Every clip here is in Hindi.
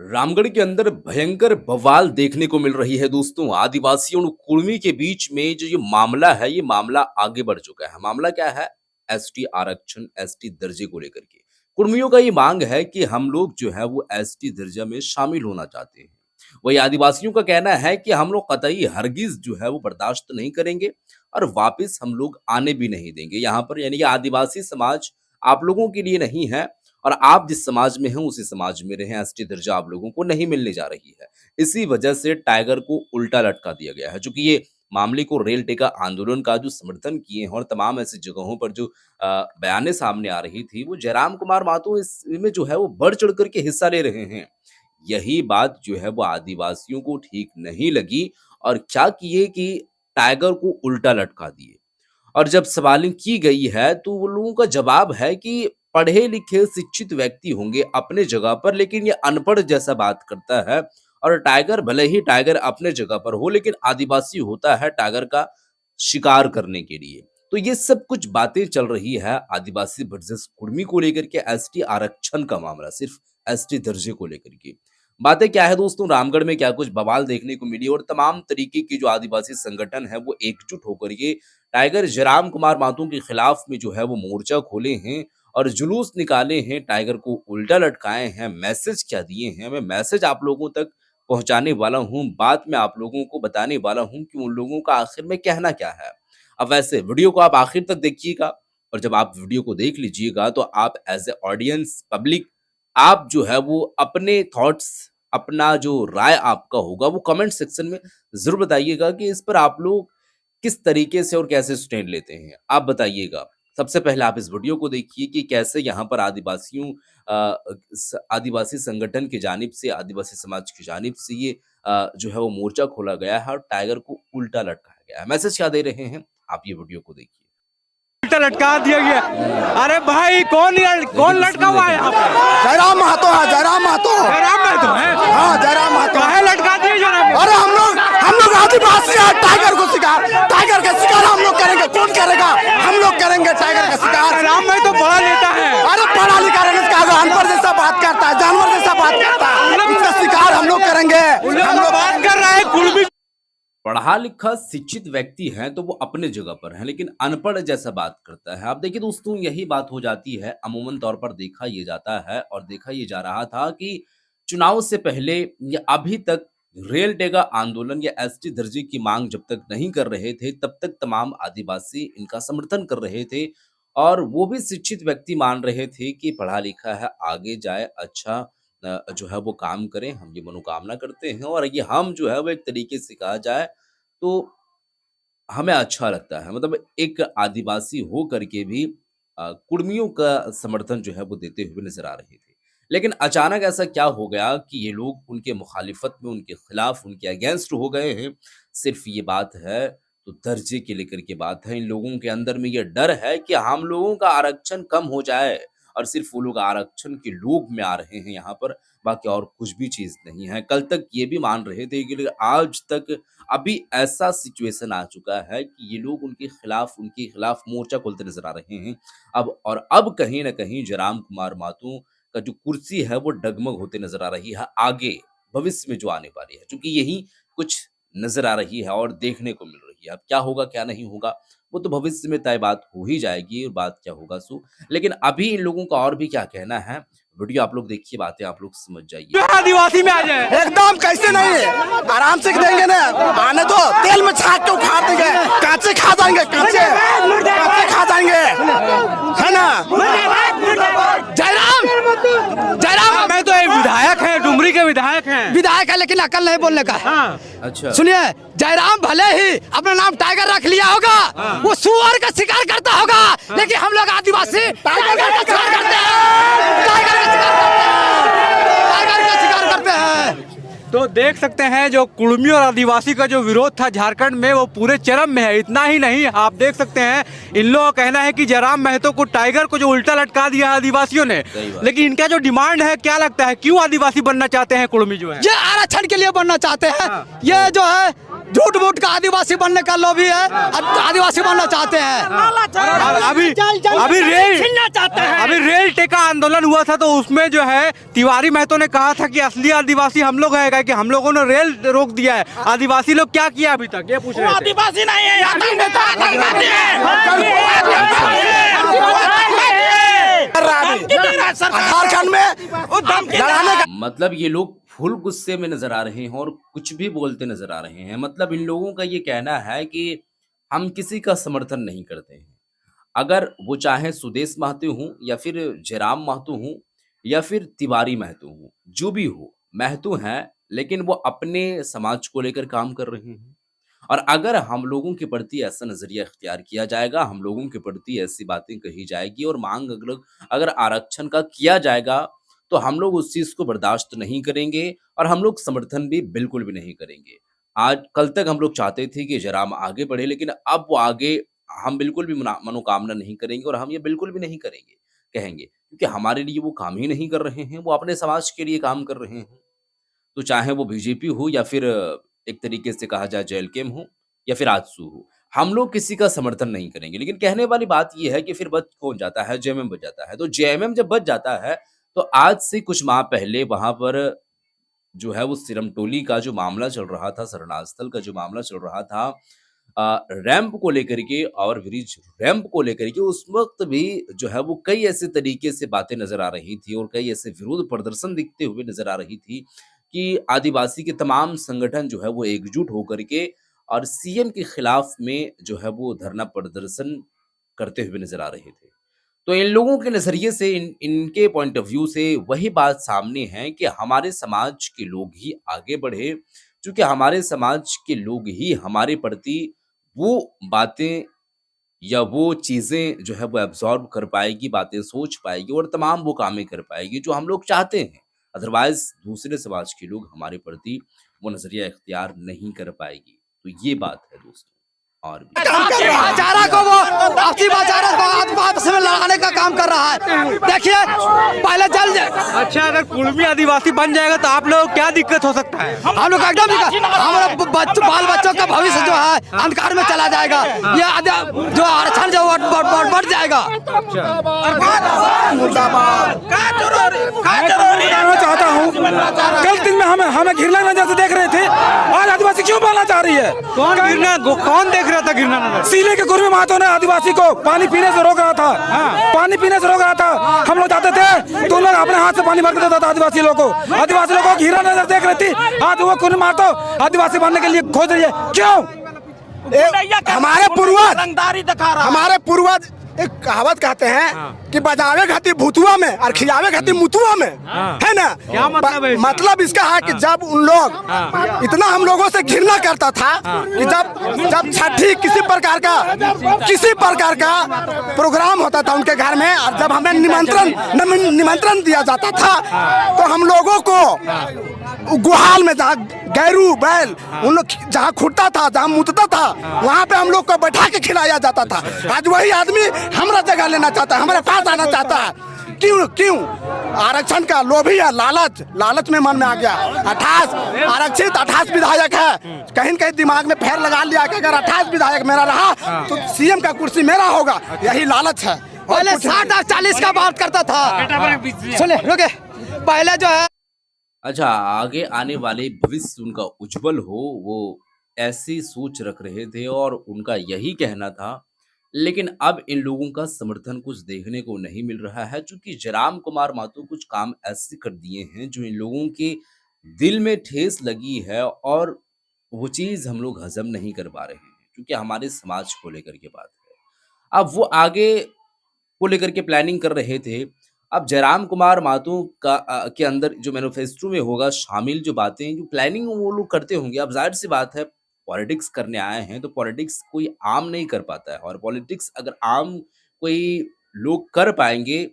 रामगढ़ के अंदर भयंकर बवाल देखने को मिल रही है दोस्तों। आदिवासियों और कुर्मी के बीच में जो ये मामला है, ये मामला आगे बढ़ चुका है। मामला क्या है? एसटी आरक्षण, एसटी दर्जे को लेकर के कुर्मियों का ये मांग है कि हम लोग जो है वो एसटी दर्जा में शामिल होना चाहते हैं। वही आदिवासियों का कहना है कि हम लोग कतई हरगिज जो है वो बर्दाश्त नहीं करेंगे और वापस हम लोग आने भी नहीं देंगे यहाँ पर। यानी कि आदिवासी समाज आप लोगों के लिए नहीं है और आप जिस समाज में हैं उसी समाज में रहें। एसटी दर्जा आप लोगों को नहीं मिलने जा रही है। इसी वजह से टाइगर को उल्टा लटका दिया गया है। चूंकि ये मामले को रेल टेका आंदोलन का जो समर्थन किए हैं और तमाम ऐसी जगहों पर जो बयानें सामने आ रही थी, वो जयराम कुमार महतो इसमें जो है वो बढ़ चढ़ करके हिस्सा ले रहे हैं। यही बात जो है वो आदिवासियों को ठीक नहीं लगी और क्या किए कि टाइगर को उल्टा लटका दिए। और जब सवालिंग की गई है तो वो लोगों का जवाब है कि पढ़े लिखे शिक्षित व्यक्ति होंगे अपने जगह पर, लेकिन ये अनपढ़ जैसा बात करता है। और टाइगर भले ही टाइगर अपने जगह पर हो, लेकिन आदिवासी होता है टाइगर का शिकार करने के लिए। तो ये सब कुछ बातें चल रही है आदिवासी वर्सेस कुर्मी को लेकर के, एसटी आरक्षण का मामला, सिर्फ एसटी दर्जे को लेकर के। बातें क्या है दोस्तों, रामगढ़ में क्या कुछ बवाल देखने को मिली और तमाम तरीके की जो आदिवासी संगठन है वो एकजुट होकर के टाइगर जयराम कुमार महतो के खिलाफ में जो है वो मोर्चा खोले हैं और जुलूस निकाले हैं, टाइगर को उल्टा लटकाए हैं। मैसेज क्या दिए हैं, मैं मैसेज आप लोगों तक पहुंचाने वाला हूं। बाद में आप लोगों को बताने वाला हूं कि उन लोगों का आखिर में कहना क्या है। अब वैसे वीडियो को आप आखिर तक देखिएगा और जब आप वीडियो को देख लीजिएगा तो आप एज ए ऑडियंस पब्लिक आप जो है वो अपने थॉट्स, अपना जो राय आपका होगा वो कमेंट सेक्शन में जरूर बताइएगा कि इस पर आप लोग किस तरीके से और कैसे स्टैंड लेते हैं, आप बताइएगा। सबसे पहले आप इस वीडियो को देखिए कि कैसे यहाँ पर आदिवासी संगठन की जानिब से, आदिवासी समाज की जानिब से ये जो है वो मोर्चा खोला गया है और टाइगर को उल्टा लटकाया गया है। मैसेज क्या दे रहे हैं, आप ये वीडियो को देखिए। उल्टा लटका दिया गया। अरे भाई कौन लटका हुआ है यहाँ पे? जयराम महतो है, जयराम महतो। जयराम महतो है? हाँ, जयराम महतो। काहे लटका दिए जयराम? अरे हम लोग आदिवासी हैं, टाइगर को शिकार, टाइगर का शिकार हम लोग करेंगे। कौन करेगा? हम लोग करेंगे टाइगर का शिकार। जयराम महतो बड़ा नेता है। अरे पढ़ा लिखा रहने का अनपढ़ जैसा बात करता है, जानवर जैसा बात करता है। उसका शिकार हम लोग करेंगे। हम लोग बात कर रहे हैं कुर्मी। पढ़ा लिखा शिक्षित व्यक्ति है तो वो अपने जगह पर है, लेकिन अनपढ़ जैसा बात करता है। आप देखिए दोस्तों, यही बात हो जाती है। अमूमन तौर पर देखा ये जाता है और देखा ये जा रहा था कि चुनाव से पहले या अभी तक रेल टेगा आंदोलन या एसटी दर्जे की मांग जब तक नहीं कर रहे थे, तब तक तमाम आदिवासी इनका समर्थन कर रहे थे और वो भी शिक्षित व्यक्ति मान रहे थे कि पढ़ा लिखा है, आगे जाए, अच्छा जो है वो काम करें, हम ये मनोकामना करते हैं और ये हम जो है वो एक तरीके से कहा जाए तो हमें अच्छा लगता है। मतलब एक आदिवासी हो करके भी कुर्मियों का समर्थन जो है वो देते हुए नजर आ रहे थे। लेकिन अचानक ऐसा क्या हो गया कि ये लोग उनके मुखालिफत में, उनके खिलाफ, उनके अगेंस्ट हो गए हैं। सिर्फ ये बात है तो दर्जे के लेकर के बात है। इन लोगों के अंदर में ये डर है कि हम लोगों का आरक्षण कम हो जाए और सिर्फ वो लोग आरक्षण के लोभ में आ रहे हैं यहाँ पर, बाकी और कुछ भी चीज नहीं है। कल तक ये भी मान रहे थे कि आज तक अभी ऐसा सिचुएशन आ चुका है कि ये लोग उनके खिलाफ मोर्चा खोलते नजर आ रहे हैं। अब कहीं ना कहीं जयराम कुमार महतो का जो कुर्सी है वो डगमग होते नजर आ रही है आगे भविष्य में जो आने वाली है, क्योंकि यही कुछ नजर आ रही है और देखने को मिल रही है। अब क्या होगा क्या नहीं होगा वो तो भविष्य में तय बात हो ही जाएगी, और बात क्या होगा सो। लेकिन अभी इन लोगों का और भी क्या कहना है, वीडियो आप लोग देखिए, बातें आप लोग समझ जाइए। आदिवासी में आ जाए एकदम कैसे नहीं, आराम से देंगे ना। आने दो, तेल में छाक के उखाड़ देंगे, कांचे खा जाएंगे, कांचे खा जाएंगे, है ना। जयराम मैं तो विधायक है, डुमरी के विधायक विधायक है, लेकिन अकल नहीं बोलने का। हाँ। अच्छा सुनिए, जयराम भले ही अपना नाम टाइगर रख लिया होगा, वो सुअर का शिकार करता होगा, लेकिन हम लोग आदिवासी टाइगर का शिकार करते हैं, टाइगर का शिकार करते हैं, टाइगर का शिकार करते हैं। तो देख सकते हैं जो कुर्मी और आदिवासी का जो विरोध था झारखंड में वो पूरे चरम में है। इतना ही नहीं, आप देख सकते हैं इन लोगों का कहना है कि जयराम महतो को, टाइगर को जो उल्टा लटका दिया आदिवासियों ने। लेकिन इनका जो डिमांड है, क्या लगता है क्यों आदिवासी बनना चाहते हैं कुर्मी जो है? ये आरक्षण के लिए बनना चाहते हैं। ये जो है झूठ मूठ का आदिवासी बनने का लोभी है, आदिवासी बनना चाहते हैं। अभी रेल टेका आंदोलन हुआ था, तो उसमें जो है तिवारी महतो ने कहा था कि असली आदिवासी हम लोग हैं, कि हम लोगों ने रेल रोक दिया है। आदिवासी लोग क्या किया अभी तक, ये पूछ रहे थे। आदिवासी नहीं है, झारखंड में लड़ाने का मतलब ये लोग फुल गुस्से में नजर आ रहे हैं और कुछ भी बोलते नजर आ रहे हैं। मतलब इन लोगों का ये कहना है कि हम किसी का समर्थन नहीं करते हैं। अगर वो चाहे सुदेश महतो हूँ या फिर जयराम महतो हूँ या फिर तिवारी महतो हूँ, जो भी हो, महतो हैं, लेकिन वो अपने समाज को लेकर काम कर रहे हैं। और अगर हम लोगों के प्रति ऐसा नजरिया इख्तियार किया जाएगा, हम लोगों के प्रति ऐसी बातें कही जाएगी और मांग अगर अगर आरक्षण का किया जाएगा, तो हम लोग उस चीज को बर्दाश्त नहीं करेंगे और हम लोग समर्थन भी बिल्कुल भी नहीं करेंगे। आज कल तक हम लोग चाहते थे कि जयराम आगे बढ़े, लेकिन अब वो आगे हम बिल्कुल भी मनोकामना नहीं करेंगे और हम ये बिल्कुल भी नहीं करेंगे, कहेंगे, क्योंकि हमारे लिए वो काम ही नहीं कर रहे हैं, वो अपने समाज के लिए काम कर रहे हैं। तो चाहे वो बीजेपी हो या फिर एक तरीके से कहा जाए जेएलकेम हो या फिर आजसू हो, हम लोग किसी का समर्थन नहीं करेंगे। लेकिन कहने वाली बात ये है कि फिर बच कौन जाता है? जेएमएम बच जाता है। तो जेएमएम जब बच जाता है, तो आज से कुछ माह पहले वहां पर जो है वो सिरमटोली का जो मामला चल रहा था, शरणास्थल का जो मामला चल रहा था, रैंप को लेकर के और ब्रिज रैंप को लेकर के, उस वक्त भी जो है वो कई ऐसे तरीके से बातें नजर आ रही थी और कई ऐसे विरोध प्रदर्शन दिखते हुए नजर आ रही थी कि आदिवासी के तमाम संगठन जो है वो एकजुट होकर के और सीएम के खिलाफ में जो है वो धरना प्रदर्शन करते हुए नजर आ रहे थे। तो इन लोगों के नजरिए से, इनके पॉइंट ऑफ व्यू से वही बात सामने है कि हमारे समाज के लोग ही आगे बढ़े, क्योंकि हमारे समाज के लोग ही हमारे प्रति वो बातें या वो चीजें जो है वो एब्जॉर्ब कर पाएगी, बातें सोच पाएगी और तमाम वो कामें कर पाएगी जो हम लोग चाहते हैं। अदरवाइज दूसरे समाज के लोग हमारे प्रति वो नजरिया इख्तियार नहीं कर पाएगी। तो ये बात है दोस्तों। और भी भाईचारा को वो आपसी भाईचारा को आपस में लड़ाने का काम कर रहा है। देखिए पहले जल अच्छा, अगर कुर्मी आदिवासी बन जाएगा तो आप लोग क्या दिक्कत हो सकता है? हम लोग एकदम हमारा बाल बच्चों का भविष्य जो है अंधकार में चला जाएगा। ये जो आरक्षण जो बढ़ जाएगा। चाहता हूँ, कल दिन में हमें घिरना नजर से देख रहे थे, आज आदिवासी क्यों बोलना चाह रही है? कौन देख रहा था गिरना नजर? सीले के कुर्मी महतो ने आदिवासी को पानी पीने से रोक रहा था। पानी पीने से रोक रहा था। हम लोग जाते थे तो लोग अपने हाथ से पानी भर के देता था आदिवासी लोगों को। आदिवासी लोगों को घिरा नजर देख रही थी। आज वो कुर्मी महतो आदिवासी बनने के लिए खोज रही है। क्यों? हमारे पूर्वज एक कहावत कहते हैं कि बजावे घाती भूतुआ में और खियावे घाती मुतुआ में, है ना? क्या मतलब है? मतलब इसका है कि जब उन लोग इतना हम लोगों से घृणा करता था कि जब छठी किसी प्रकार का प्रोग्राम होता था उनके घर में, और जब हमें निमंत्रण दिया जाता था, तो हम लोगों को गुहाल में जहाँ गैरू बैल उन लोग जहाँ खुटता था, जहाँ मुतता था, वहाँ पे हम लोग को बैठा के खिलाया जाता था। आज वही आदमी हमारा जगह लेना चाहता है, हमारे पास आना चाहता है। क्यों? आरक्षण का लोभी है, लालच में मन में आ गया। 28 आरक्षित 28 विधायक है, कहीं कहीं दिमाग में फेर लगा लिया कि अगर 28 विधायक मेरा रहा तो सीएम का कुर्सी मेरा होगा। यही लालच है। पहले 60-40 का बात करता था। सुने रुके, पहले जो है अच्छा, आगे आने वाले भविष्य उनका उज्जवल हो, वो ऐसी सोच रख रहे थे और उनका यही कहना था। लेकिन अब इन लोगों का समर्थन कुछ देखने को नहीं मिल रहा है, क्योंकि जयराम कुमार महतो कुछ काम ऐसे कर दिए हैं जो इन लोगों के दिल में ठेस लगी है और वो चीज़ हम लोग हजम नहीं कर पा रहे हैं, क्योंकि हमारे समाज को लेकर के बात है। अब वो आगे को लेकर के प्लानिंग कर रहे थे। अब जयराम कुमार महतो का के अंदर जो मैनिफेस्टो में होगा शामिल जो बातें, जो प्लानिंग वो लोग करते होंगे। अब जाहिर सी बात है, पॉलिटिक्स करने आए हैं तो पॉलिटिक्स कोई आम नहीं कर पाता है, और पॉलिटिक्स अगर आम कोई लोग कर पाएंगे,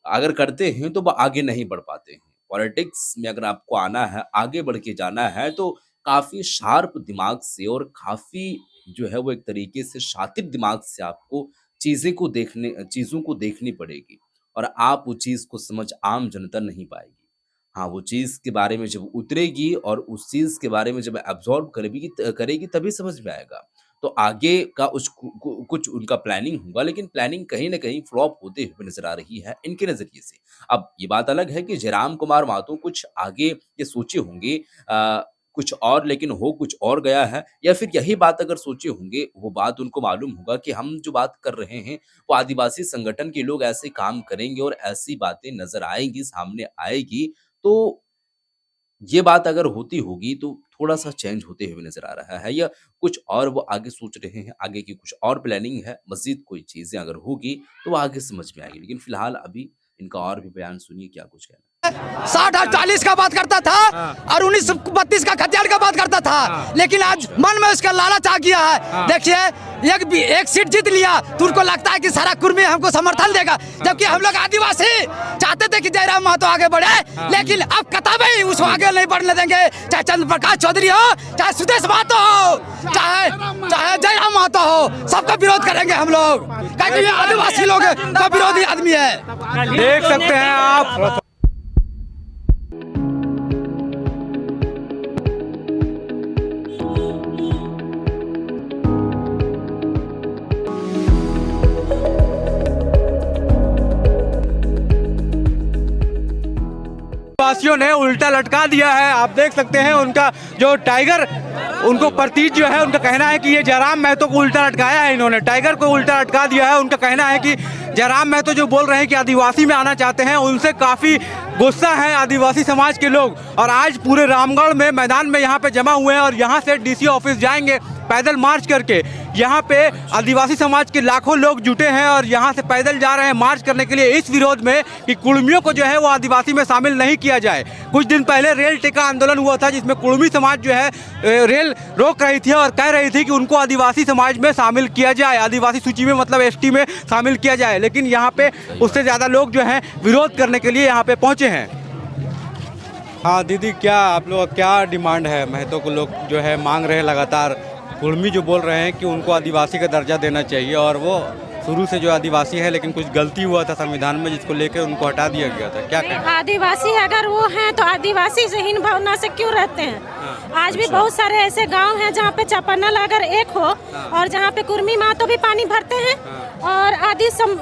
अगर करते हैं, तो वो आगे नहीं बढ़ पाते हैं। पॉलिटिक्स में अगर आपको आना है, आगे बढ़ के जाना है, तो काफ़ी शार्प दिमाग से और काफ़ी जो है वो एक तरीके से शातिब दिमाग से आपको चीज़ों को देखनी पड़ेगी, और आप उस चीज़ को समझ आम जनता नहीं पाएगी। हाँ, वो चीज़ के बारे में जब उतरेगी और उस चीज़ के बारे में जब एब्ज़ॉर्ब करेगी तभी समझ में आएगा। तो आगे का उस कुछ उनका प्लानिंग होगा, लेकिन प्लानिंग कहीं न कहीं फ्लॉप होते हुए नज़र आ रही है इनके नज़रिए से। अब ये बात अलग है कि जयराम कुमार महतो कुछ आगे ये सोचे होंगे कुछ और, लेकिन हो कुछ और गया है, या फिर यही बात अगर सोचे होंगे, वो बात उनको मालूम होगा कि हम जो बात कर रहे हैं, वो आदिवासी संगठन के लोग ऐसे काम करेंगे और ऐसी बातें नज़र आएँगी, सामने आएगी, तो ये बात अगर होती होगी तो थोड़ा-सा चेंज होते हुए नज़र आ रहा है, या कुछ और वो आगे सोच रहे हैं, आगे की कुछ और प्लानिंग है, मज़ीद कोई चीज़ें अगर होगी तो वो आगे समझ में आएगी। लेकिन फिलहाल अभी इनका और भी बयान सुनिए क्या कुछ कहना है। 60 और 40 का बात करता था और 1932 का खतियान का बात करता था, लेकिन आज मन में उसका लालच आ गया है। देखिए एक सीट जीत लिया तो उनको लगता है कि सारा कुर्मी हमको समर्थन देगा, जबकि हम लोग आदिवासी चाहते थे कि जयराम महतो आगे बढ़े, लेकिन अब कतई उसको आगे नहीं बढ़ने देंगे। चाहे चंद्र प्रकाश चौधरी हो, चाहे सुदेश महतो हो, चाहे जयराम महतो हो, सबका विरोध करेंगे हम लोग, क्योंकि ये आदिवासी लोग का विरोधी आदमी है। देख सकते हैं आप वासियों ने उल्टा लटका दिया है। आप देख सकते हैं उनका जो टाइगर, उनको प्रतीक जो है, उनका कहना है कि ये जयराम महतो को उल्टा लटकाया है, इन्होंने टाइगर को उल्टा लटका दिया है। उनका कहना है कि जयराम महतो जो बोल रहे हैं कि आदिवासी में आना चाहते हैं, उनसे काफ़ी गुस्सा है आदिवासी समाज के लोग, और आज पूरे रामगढ़ में मैदान में यहाँ पे जमा हुए हैं और यहाँ से डीसी ऑफिस जाएंगे पैदल मार्च करके। यहाँ पे आदिवासी समाज के लाखों लोग जुटे हैं और यहाँ से पैदल जा रहे हैं मार्च करने के लिए, इस विरोध में कि कुर्मियों को जो है वो आदिवासी में शामिल नहीं किया जाए। कुछ दिन पहले रेल टेका आंदोलन हुआ था जिसमें कुर्मी समाज जो है रेल रोक रही थी और कह रही थी कि उनको आदिवासी समाज में शामिल किया जाए, आदिवासी सूची में मतलब एसटी में शामिल किया जाए, लेकिन यहाँ पे उससे ज़्यादा लोग जो हैं विरोध करने के लिए यहाँ पे पहुँचे हैं। हाँ दीदी, क्या आप लोग का क्या डिमांड है? महतो को लोग जो है मांग रहे हैं लगातार, कुर्मी जो बोल रहे हैं कि उनको आदिवासी का दर्जा देना चाहिए, और वो शुरू से जो आदिवासी है, लेकिन कुछ गलती हुआ था संविधान में जिसको लेकर उनको हटा दिया गया था। क्या कहें? आदिवासी अगर वो हैं तो आदिवासी से हीन भावना से क्यों रहते हैं? आज भी बहुत सारे ऐसे गांव हैं जहाँ पे चापानल अगर एक हो और जहाँ पे कुर्मी महतो भी पानी भरते हैं और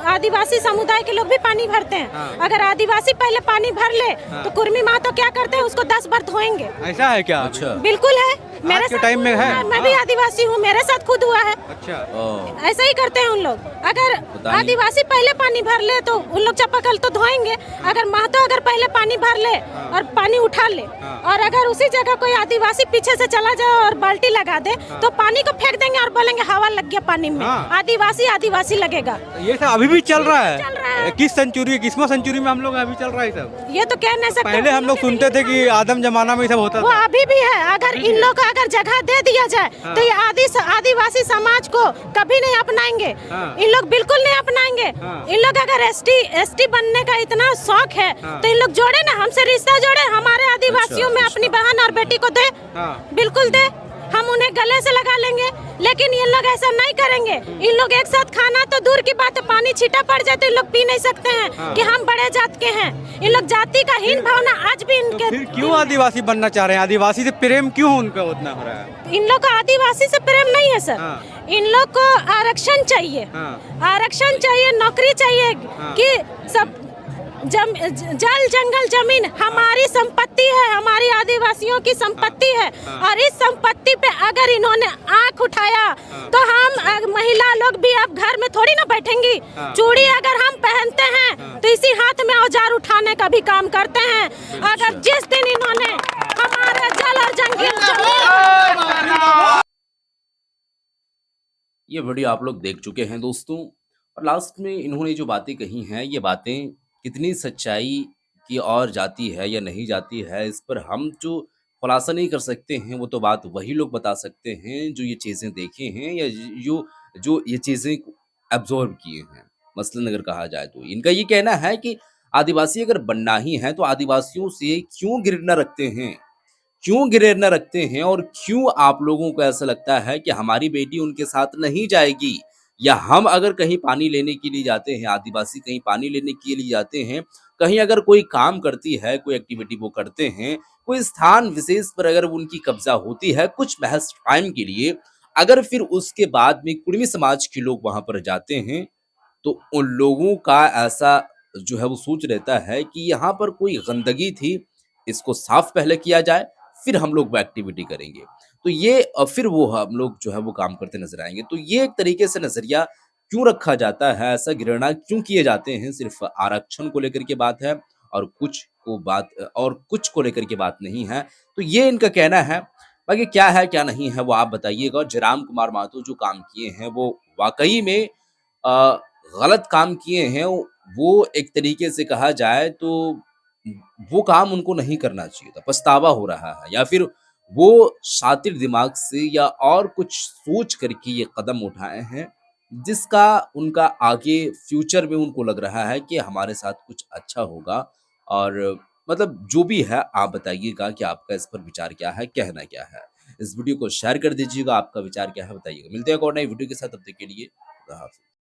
आदिवासी समुदाय के लोग भी पानी भरते हैं। अगर आदिवासी पहले पानी भर ले तो कुर्मी महतो क्या करते हैं, उसको 10 बार धोएंगे। ऐसा है क्या? अच्छा, बिल्कुल है। मेरे के टाइम में है? मैं भी आदिवासी हूँ, मेरे साथ खुद हुआ है। अच्छा, ऐसा ही करते हैं उन लोग। अगर आदिवासी पहले पानी भर ले तो उन लोग चापाकल तो धोएंगे। अगर महतो अगर पहले पानी भर ले और पानी उठा ले, और अगर उसी जगह कोई आदिवासी पीछे से चला जाए और बाल्टी लगा दे तो पानी को फेंक देंगे और बोलेंगे हवा लग गया पानी में। आदिवासी लगेगा। ये सब अभी भी चल रहा है? चल रहा है। किस सेंचुरी, किसवां सेंचुरी में हम लोग अभी चल रहा है सब? ये तो कह नहीं सकते। पहले हम लोग सुनते थे कि आदम जमाना में ये सब होता वो था। अभी भी है। अगर इन लोग को अगर जगह दे दिया जाए तो ये आदिवासी समाज को कभी नहीं अपनाएंगे। इन लोग बिल्कुल नहीं अपनाएंगे। इन लोग अगर एसटी बनने का इतना शौक है तो इन लोग जोड़े ना, हमसे रिश्ता जोड़े, हमारे आदिवासियों में अपनी बहन और बेटी को दे, बिल्कुल दे, हम उन्हें गले से लगा लेंगे। लेकिन ये लोग ऐसा नहीं करेंगे। इन लोग एक साथ खाना तो दूर की बात है, पानी छीटा पड़ जाए तो इन लोग पी नहीं सकते हैं कि हम बड़े जात के हैं। इन लोग जाति का हीन भावना आज भी इनके। तो फिर क्यों आदिवासी बनना चाह रहे हैं? आदिवासी से प्रेम क्यों उनका उतना हो रहा है? इन लोग को आदिवासी से प्रेम नहीं है सर। इन लोग को आरक्षण चाहिए, आरक्षण चाहिए, नौकरी चाहिए कि सब जल जंगल जमीन हमारी संपत्ति है, हमारी आदिवासियों की संपत्ति है। और इस संपत्ति पे अगर इन्होंने आंख उठाया तो हम महिला लोग भी अब घर में थोड़ी ना बैठेंगी। चूड़ी अगर हम पहनते हैं तो इसी हाथ में औजार उठाने का भी काम करते हैं। अगर जिस दिन इन्होंने हमारे जल और जंगल जमीन। ये वीडियो आप लोग देख चुके हैं दोस्तों, और लास्ट में इन्होंने जो बातें कही हैं, ये बातें कितनी सच्चाई की ओर जाती है या नहीं जाती है, इस पर हम जो खुलासा नहीं कर सकते हैं, वो तो बात वही लोग बता सकते हैं जो ये चीज़ें देखे हैं या जो ये चीज़ें एब्जॉर्ब किए हैं। मसलन अगर कहा जाए तो इनका ये कहना है कि आदिवासी अगर बनना ही है तो आदिवासियों से क्यों गिरना रखते हैं, क्यों गिरेरना रखते हैं, और क्यों आप लोगों को ऐसा लगता है कि हमारी बेटी उनके साथ नहीं जाएगी, या हम अगर कहीं पानी लेने के लिए जाते हैं, आदिवासी कहीं पानी लेने के लिए जाते हैं कहीं अगर कोई काम करती है, कोई एक्टिविटी वो करते हैं, कोई स्थान विशेष पर अगर उनकी कब्जा होती है कुछ महज टाइम के लिए, अगर फिर उसके बाद में कुर्मी समाज के लोग वहां पर जाते हैं, तो उन लोगों का ऐसा जो है वो सोच रहता है कि यहाँ पर कोई गंदगी थी, इसको साफ पहले किया जाए, फिर हम लोग वो एक्टिविटी करेंगे। तो ये फिर वो हम लोग जो है वो काम करते नज़र आएँगे। तो ये एक तरीके से नज़रिया क्यों रखा जाता है, ऐसा घृणा क्यों किए जाते हैं, सिर्फ़ आरक्षण को लेकर के बात है और कुछ को लेकर के बात नहीं है। तो ये इनका कहना है। बाकी क्या है, क्या नहीं है, वो आप बताइएगा। और जयराम कुमार महतो जो काम किए हैं, वो वाक़ई में अ, गलत काम किए हैं। वो एक तरीके से कहा जाए तो वो काम उनको नहीं करना चाहिए था, पछतावा हो रहा है, या फिर वो शातिर दिमाग से या और कुछ सोच करके ये कदम उठाए हैं, जिसका उनका आगे फ्यूचर में उनको लग रहा है कि हमारे साथ कुछ अच्छा होगा। और मतलब जो भी है आप बताइएगा कि आपका इस पर विचार क्या है, कहना क्या है? इस वीडियो को शेयर कर दीजिएगा, आपका विचार क्या है बताइएगा। मिलते हैं एक और नई वीडियो के साथ, तब तक के लिए खुदा हाफ़िज़।